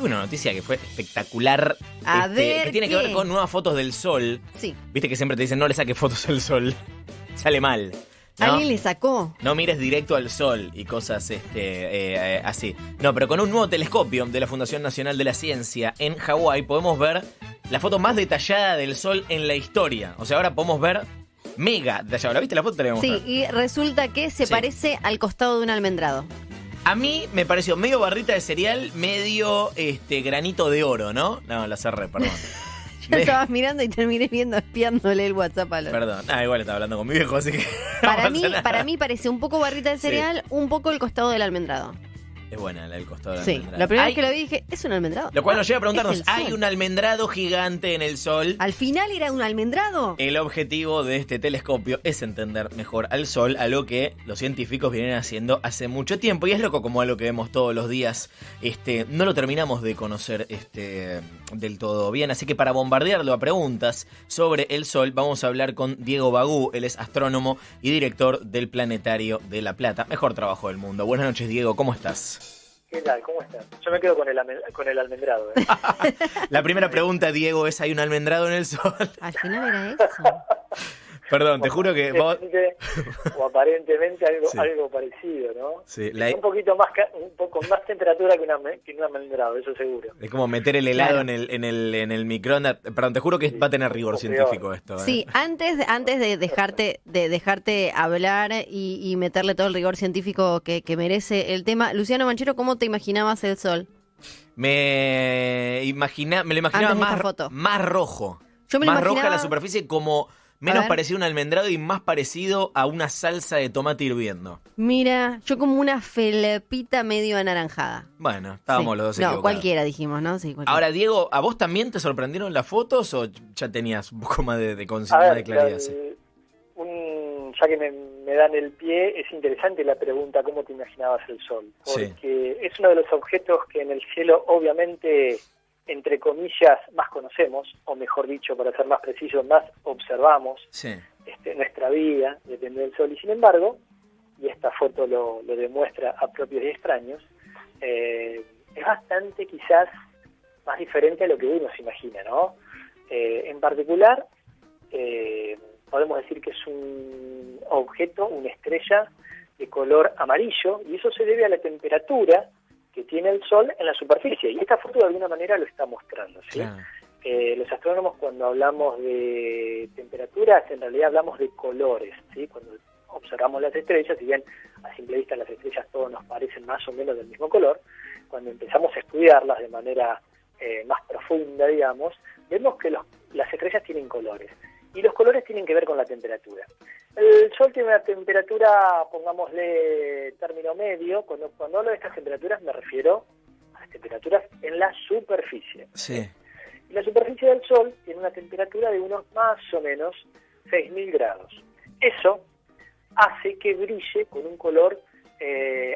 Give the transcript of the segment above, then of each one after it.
tuve una noticia que fue espectacular. A ver, que tiene que ver con nuevas fotos del sol. Sí. Viste que siempre te dicen no le saques fotos al sol. Sale mal. ¿No? ¿Alguien le sacó? No mires directo al sol y cosas así. No, pero con un nuevo telescopio de la Fundación Nacional de la Ciencia en Hawái podemos ver la foto más detallada del sol en la historia. O sea, ahora podemos ver mega detallado. ¿La viste la foto? Te la voy a Sí, mostrar. y resulta que se Sí. parece al costado de un almendrado. A mí me pareció medio barrita de cereal, medio granito de oro, ¿no? No, la cerré, perdón. Yo estabas mirando y terminé viendo, espiándole el WhatsApp a los... Perdón. Igual estaba hablando con mi viejo, así que no Para pasa nada. mí parece un poco barrita de cereal, un poco el costado del almendrado. Es buena la del costado del Sí, almendrado. la primera vez que lo vi dije, ¿es un almendrado? Lo cual nos lleva a preguntarnos, Es el sol. ¿hay un almendrado gigante en el sol? ¿Al final era un almendrado? El objetivo de este telescopio es entender mejor al Sol, algo que los científicos vienen haciendo hace mucho tiempo. Y es loco como algo que vemos todos los días. No lo terminamos de conocer del todo bien. Así que para bombardearlo a preguntas sobre el Sol, vamos a hablar con Diego Bagú. Él es astrónomo y director del Planetario de La Plata. Mejor trabajo del mundo. Buenas noches, Diego. ¿Cómo estás? ¿Qué tal? ¿Cómo estás? Yo me quedo con el almendrado. La primera pregunta, Diego, es: ¿hay un almendrado en el Sol? Al final era eso. Perdón, te juro que vos... O aparentemente Sí. algo parecido, ¿no? Sí, Un poquito más, un poco más temperatura que un almendrado, eso seguro. Es como meter el helado Claro. en el microondas. Perdón, te juro que va a tener rigor O científico peor. esto. Sí, antes de dejarte hablar y meterle todo el rigor científico que merece el tema, Luciano Manchero, ¿cómo te imaginabas el sol? Me lo imaginaba Antes de esta foto. más rojo. Yo me lo más roja imaginaba- la superficie, como menos ver. parecido a un almendrado y más parecido a una salsa de tomate hirviendo. Mira, yo como una felpita medio anaranjada. Bueno, estábamos Sí. los dos No, equivocados. cualquiera dijimos, ¿no? Sí, cualquiera. Ahora, Diego, ¿a vos también te sorprendieron las fotos o ya tenías un poco más de A claridad? ver, Sí. ya que me dan el pie, es interesante la pregunta, ¿cómo te imaginabas el sol? Sí. Porque es uno de los objetos que en el cielo, obviamente, entre comillas, más conocemos, o mejor dicho, para ser más preciso, más observamos. Sí. Nuestra vida depende del sol, y sin embargo, y esta foto lo demuestra a propios y extraños, es bastante quizás más diferente a lo que uno se imagina, ¿no? En particular, podemos decir que es un objeto, una estrella de color amarillo, y eso se debe a la temperatura que tiene el sol en la superficie, y esta foto de alguna manera lo está mostrando, ¿sí? Claro. Los astrónomos, cuando hablamos de temperaturas, en realidad hablamos de colores, ¿sí? Cuando observamos las estrellas, si bien a simple vista las estrellas todos nos parecen más o menos del mismo color, cuando empezamos a estudiarlas de manera más profunda, digamos, vemos que las estrellas tienen colores, y los colores tienen que ver con la temperatura. El Sol tiene una temperatura, pongámosle término medio. Cuando hablo de estas temperaturas me refiero a las temperaturas en la superficie. Sí. Y la superficie del Sol tiene una temperatura de unos más o menos 6.000 grados. Eso hace que brille con un color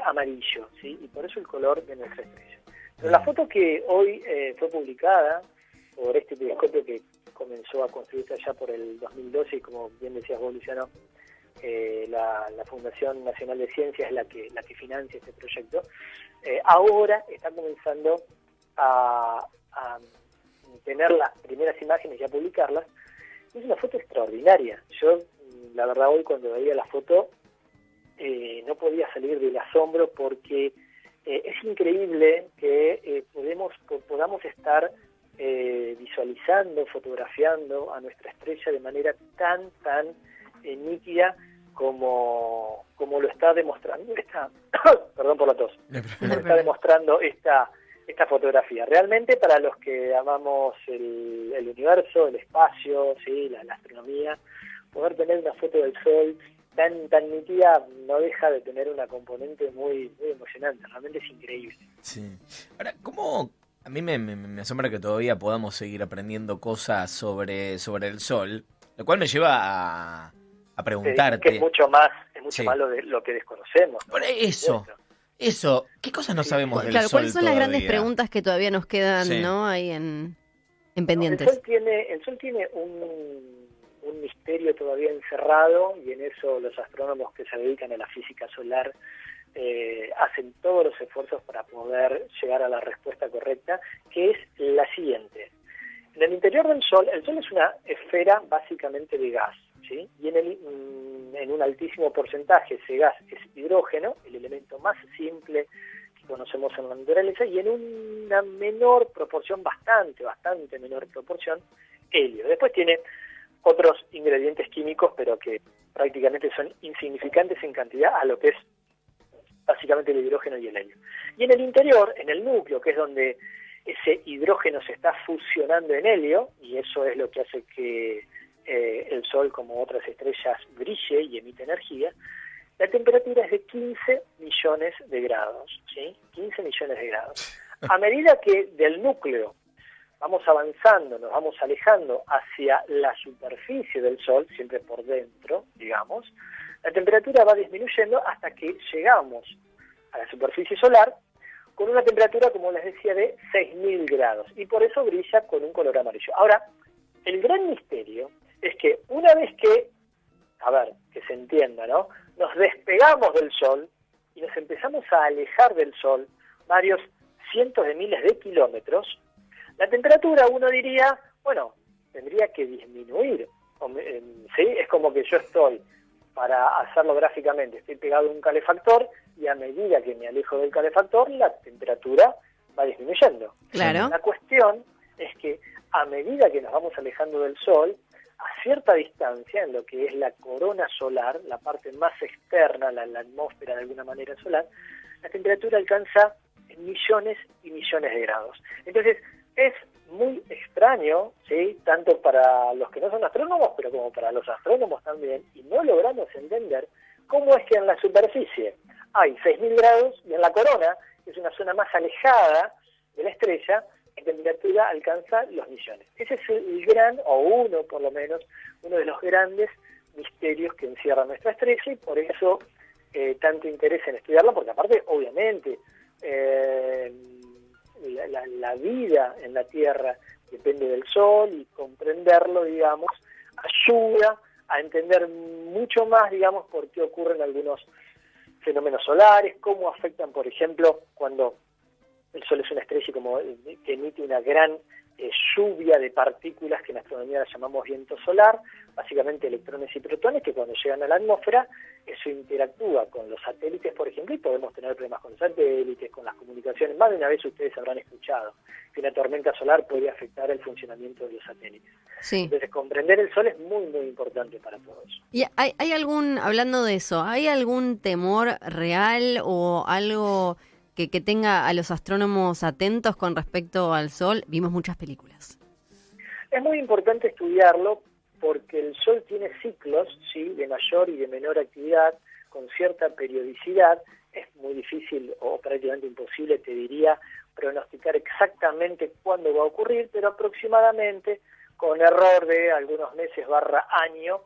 amarillo, ¿sí? Y por eso el color de nuestra estrella. Pero la foto que hoy fue publicada por este telescopio que comenzó a construirse allá por el 2012, y como bien decías vos, Luciano, la Fundación Nacional de Ciencia es la que financia este proyecto, ahora está comenzando a tener las primeras imágenes y a publicarlas. Es una foto extraordinaria. Yo, la verdad, hoy cuando veía la foto no podía salir del asombro, porque es increíble que podamos estar visualizando, fotografiando a nuestra estrella de manera tan nítida como lo está demostrando perdón por la tos, como lo está demostrando esta fotografía. Realmente, para los que amamos el universo, el espacio, ¿sí? la astronomía, poder tener una foto del Sol tan nítida no deja de tener una componente muy emocionante. Realmente es increíble. Sí. Ahora, ¿cómo? A mí me asombra que todavía podamos seguir aprendiendo cosas sobre el Sol, lo cual me lleva a preguntarte. Que es mucho más Sí. lo que desconocemos, ¿no? Por eso, ¿qué cosas no sabemos del Claro, Sol ¿cuáles son las todavía? grandes preguntas que todavía nos quedan, Sí. ¿no? Ahí en El pendientes. Sol tiene un misterio todavía encerrado, y en eso los astrónomos que se dedican a la física solar hacen todos los esfuerzos para poder llegar a la respuesta correcta, que es la siguiente. En el interior del Sol, el Sol es una esfera básicamente de gas, ¿sí? Y en un altísimo porcentaje ese gas es hidrógeno, el elemento más simple que conocemos en la naturaleza, y en una menor proporción, bastante menor proporción, helio. Después tiene otros ingredientes químicos, pero que prácticamente son insignificantes en cantidad a lo que es básicamente el hidrógeno y el helio. Y en el interior, en el núcleo, que es donde ese hidrógeno se está fusionando en helio, y eso es lo que hace que el Sol, como otras estrellas, brille y emite energía, la temperatura es de 15 millones de grados, ¿sí? 15 millones de grados. A medida que del núcleo vamos avanzando, nos vamos alejando hacia la superficie del Sol, siempre por dentro, digamos, la temperatura va disminuyendo hasta que llegamos a la superficie solar con una temperatura, como les decía, de 6.000 grados, y por eso brilla con un color amarillo. Ahora, el gran misterio es que una vez que, que se entienda, ¿no?, nos despegamos del Sol y nos empezamos a alejar del Sol varios cientos de miles de kilómetros, la temperatura, uno diría, bueno, tendría que disminuir. ¿Sí? Es como que yo estoy, para hacerlo gráficamente, estoy pegado a un calefactor y a medida que me alejo del calefactor, la temperatura va disminuyendo. Claro. La cuestión es que a medida que nos vamos alejando del Sol, a cierta distancia, en lo que es la corona solar, la parte más externa, la atmósfera de alguna manera solar, la temperatura alcanza millones y millones de grados. Entonces, es muy extraño, ¿sí?, tanto para los que no son astrónomos, pero como para los astrónomos también, y no logramos entender cómo es que en la superficie hay 6.000 grados y en la corona, que es una zona más alejada de la estrella, la temperatura alcanza los millones. Ese es el gran, o uno por lo menos, uno de los grandes misterios que encierra nuestra estrella, y por eso tanto interés en estudiarlo, porque aparte, obviamente, la vida en la Tierra depende del Sol, y comprenderlo, digamos, ayuda a entender mucho más, digamos, por qué ocurren algunos fenómenos solares, cómo afectan, por ejemplo, cuando el Sol es una estrella y como que emite una gran lluvia de partículas que en astronomía las llamamos viento solar, básicamente electrones y protones, que cuando llegan a la atmósfera, eso interactúa con los satélites, por ejemplo, y podemos tener problemas con los satélites, con las comunicaciones. Más de una vez ustedes habrán escuchado que una tormenta solar puede afectar el funcionamiento de los satélites. Sí. Entonces, comprender el Sol es muy, muy importante para todos. ¿Y hay algún, hablando de eso, hay algún temor real o algo que tenga a los astrónomos atentos con respecto al Sol? Vimos muchas películas. Es muy importante estudiarlo porque el Sol tiene ciclos, ¿sí?, de mayor y de menor actividad, con cierta periodicidad. Es muy difícil o prácticamente imposible, te diría, pronosticar exactamente cuándo va a ocurrir, pero aproximadamente, con error de algunos meses / año,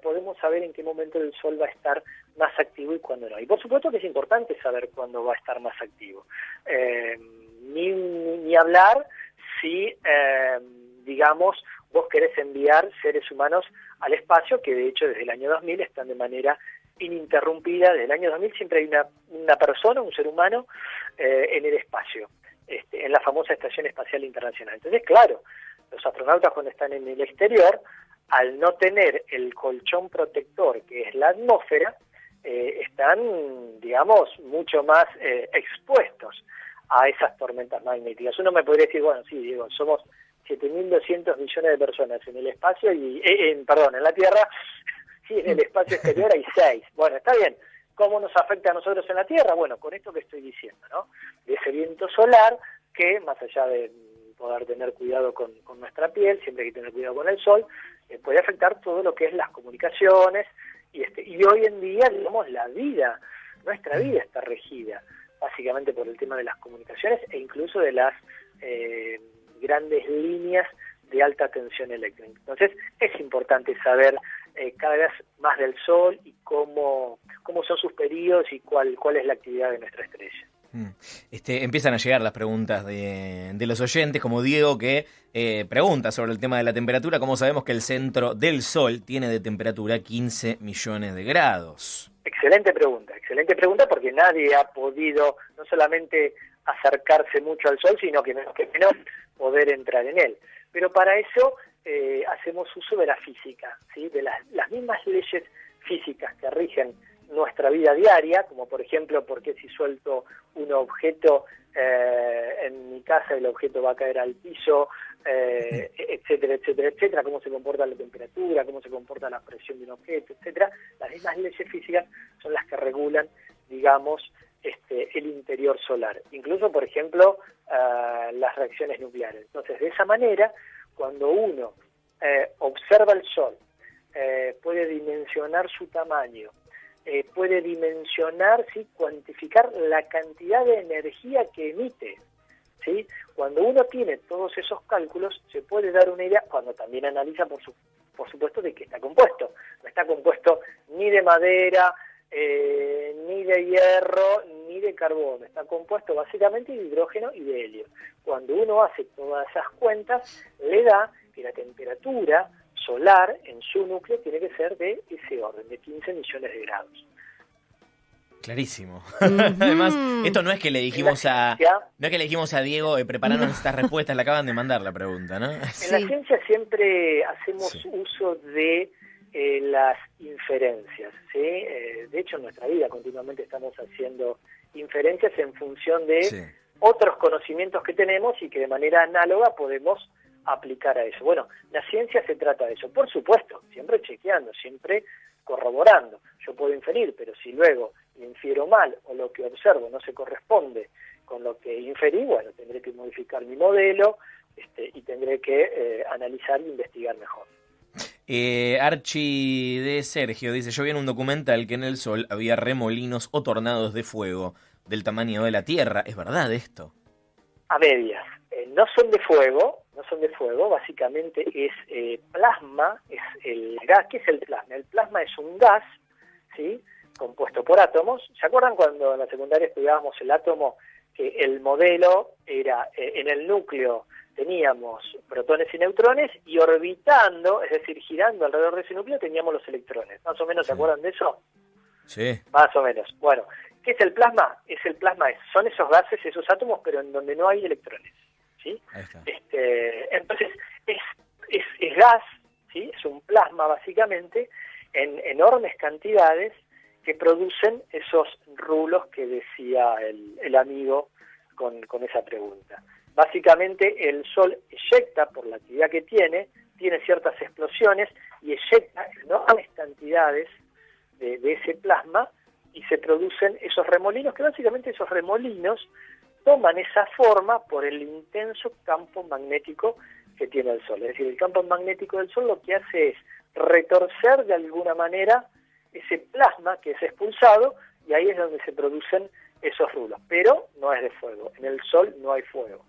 podemos saber en qué momento el Sol va a estar más activo y cuándo no. Y por supuesto que es importante saber cuándo va a estar más activo. Ni hablar si, digamos, vos querés enviar seres humanos al espacio, que de hecho desde el año 2000 están de manera ininterrumpida. Desde el año 2000 siempre hay una persona, un ser humano, en el espacio, en la famosa Estación Espacial Internacional. Entonces, claro, los astronautas cuando están en el exterior, al no tener el colchón protector que es la atmósfera, están, digamos, mucho más expuestos a esas tormentas magnéticas. Uno me podría decir, bueno, sí, Diego, somos 7.200 millones de personas en el espacio y, en la Tierra, sí, en el espacio exterior hay 6. Bueno, está bien. ¿Cómo nos afecta a nosotros en la Tierra? Bueno, con esto que estoy diciendo, ¿no? De ese viento solar que, más allá de poder tener cuidado con nuestra piel, siempre hay que tener cuidado con el Sol, puede afectar todo lo que es las comunicaciones, y hoy en día, digamos, nuestra vida está regida básicamente por el tema de las comunicaciones e incluso de las grandes líneas de alta tensión eléctrica. Entonces, es importante saber cada vez más del Sol y cómo son sus periodos y cuál es la actividad de nuestra estrella. Empiezan a llegar las preguntas de los oyentes, como Diego, que pregunta sobre el tema de la temperatura. ¿Cómo sabemos que el centro del Sol tiene de temperatura 15 millones de grados? excelente pregunta porque nadie ha podido no solamente acercarse mucho al Sol, sino que menos poder entrar en él. Pero para eso hacemos uso de la física, ¿sí? De las mismas leyes físicas que rigen nuestra vida diaria, como por ejemplo, por qué si suelto un objeto en mi casa el objeto va a caer al piso, etcétera, etcétera, etcétera, cómo se comporta la temperatura, cómo se comporta la presión de un objeto, etcétera. Las mismas leyes físicas son las que regulan, digamos, el interior solar. Incluso, por ejemplo, las reacciones nucleares. Entonces, de esa manera, cuando uno observa el Sol, puede dimensionar su tamaño, puede dimensionar, ¿sí?, cuantificar la cantidad de energía que emite, ¿sí? Cuando uno tiene todos esos cálculos, se puede dar una idea, cuando también analiza, por supuesto, de qué está compuesto. No está compuesto ni de madera, ni de hierro, ni de carbón. Está compuesto básicamente de hidrógeno y de helio. Cuando uno hace todas esas cuentas, le da que la temperatura solar en su núcleo tiene que ser de ese orden, de 15 millones de grados. Clarísimo. Además, esto no es que le dijimos a Diego, prepararon estas respuestas, le acaban de mandar la pregunta, ¿no? En la ciencia siempre hacemos uso de las inferencias, ¿sí? De hecho, en nuestra vida continuamente estamos haciendo inferencias en función de otros conocimientos que tenemos y que de manera análoga podemos aplicar a eso. Bueno, la ciencia se trata de eso, por supuesto, siempre chequeando, siempre corroborando. Yo puedo inferir, pero si luego infiero mal o lo que observo no se corresponde con lo que inferí, bueno, tendré que modificar mi modelo y tendré que analizar e investigar mejor. Archie de Sergio dice, yo vi en un documental que en el Sol había remolinos o tornados de fuego del tamaño de la Tierra. ¿Es verdad esto? A medias. No son de fuego, básicamente es plasma, es el gas. ¿Qué es el plasma? El plasma es un gas, ¿sí?, compuesto por átomos. ¿Se acuerdan cuando en la secundaria estudiábamos el átomo? Que el modelo era, en el núcleo teníamos protones y neutrones, y orbitando, es decir, girando alrededor de ese núcleo, teníamos los electrones. ¿Más o menos se acuerdan de eso? Sí. Más o menos. Bueno, ¿qué es el plasma? Son esos gases, esos átomos, pero en donde no hay electrones, ¿sí? Ahí está. Entonces, es gas, ¿sí? Es un plasma, básicamente, en enormes cantidades que producen esos rulos que decía el amigo con esa pregunta. Básicamente, el Sol eyecta, por la actividad que tiene ciertas explosiones y eyecta enormes cantidades de ese plasma, y se producen esos remolinos, que básicamente esos remolinos toman esa forma por el intenso campo magnético que tiene el Sol. Es decir, el campo magnético del Sol lo que hace es retorcer de alguna manera ese plasma que es expulsado, y ahí es donde se producen esos rulos. Pero no es de fuego. En el Sol no hay fuego.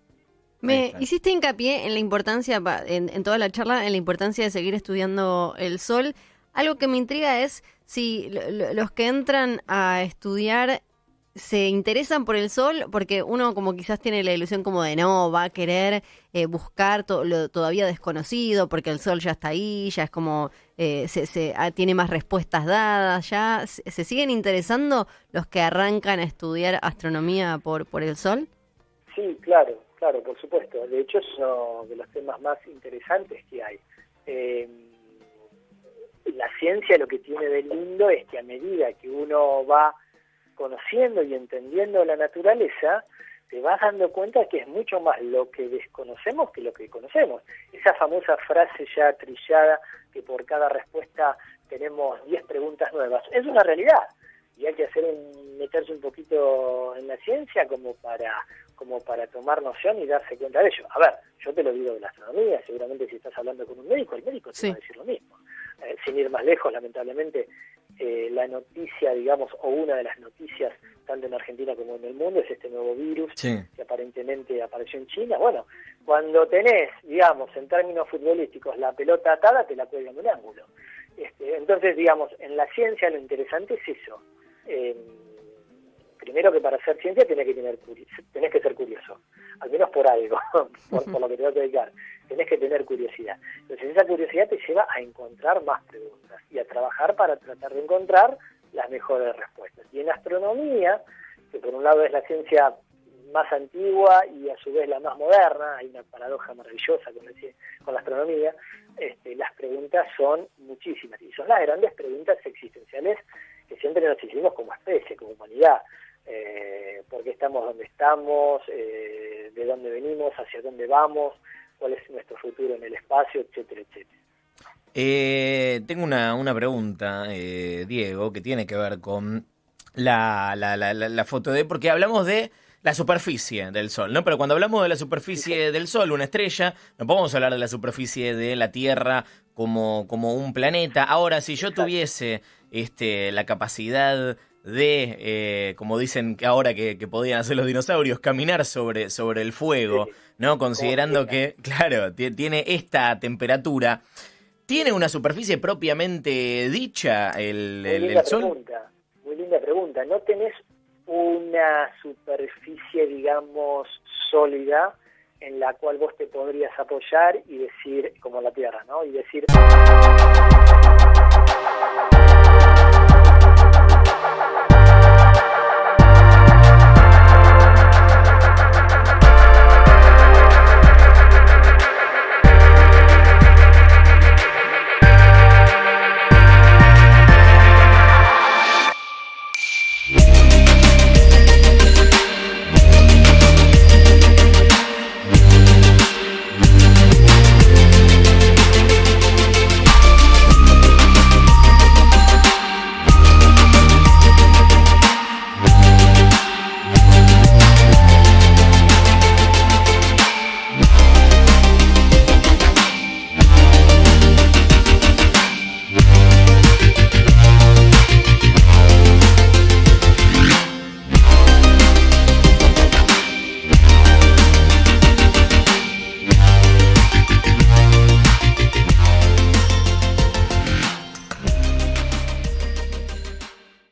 Me hiciste hincapié en la importancia, en toda la charla, en la importancia de seguir estudiando el Sol. Algo que me intriga es si los que entran a estudiar se interesan por el Sol, porque uno como quizás tiene la ilusión como de no, va a querer buscar lo todavía desconocido, porque el Sol ya está ahí, ya es como, tiene más respuestas dadas, ya. ¿Se siguen interesando los que arrancan a estudiar astronomía por el Sol? Sí, claro, por supuesto. De hecho, es uno de los temas más interesantes que hay. La ciencia lo que tiene de lindo es que a medida que uno va conociendo y entendiendo la naturaleza, te vas dando cuenta que es mucho más lo que desconocemos que lo que conocemos. Esa famosa frase ya trillada, que por cada respuesta tenemos 10 preguntas nuevas, es una realidad. Y hay que meterse un poquito en la ciencia como para tomar noción y darse cuenta de ello. A ver, yo te lo digo de la astronomía, seguramente si estás hablando con un médico, el médico te va a decir lo mismo. Sin ir más lejos, lamentablemente, la noticia, digamos, o una de las noticias, tanto en Argentina como en el mundo, es este nuevo virus que aparentemente apareció en China. Bueno, cuando tenés, digamos, en términos futbolísticos, la pelota atada, te la cuelgan en un ángulo. Entonces, digamos, en la ciencia lo interesante es eso. Primero, que para hacer ciencia tenés que ser curioso, al menos por algo, por lo que te vas a dedicar. Tenés que tener curiosidad. Entonces esa curiosidad te lleva a encontrar más preguntas y a trabajar para tratar de encontrar las mejores respuestas. Y en astronomía, que por un lado es la ciencia más antigua y a su vez la más moderna, hay una paradoja maravillosa con la astronomía, las preguntas son muchísimas, y son las grandes preguntas existenciales que siempre nos hicimos como especie, como humanidad. ¿Por qué estamos donde estamos? ¿De dónde venimos? ¿Hacia dónde vamos? ¿Cuál es nuestro futuro en el espacio? Etcétera, etcétera. Tengo una pregunta, Diego, que tiene que ver con la foto porque hablamos de la superficie del Sol, ¿no? Pero cuando hablamos de la superficie del Sol, una estrella, no podemos hablar de la superficie de la Tierra como un planeta. Ahora, si yo tuviese la capacidad de, como dicen que ahora que podían hacer los dinosaurios, caminar sobre el fuego, ¿no? Considerando que, claro, tiene esta temperatura, ¿tiene una superficie propiamente dicha el Sol? Muy linda pregunta. ¿No tenés una superficie, digamos, sólida en la cual vos te podrías apoyar y decir, como la Tierra, ¿no? Y decir...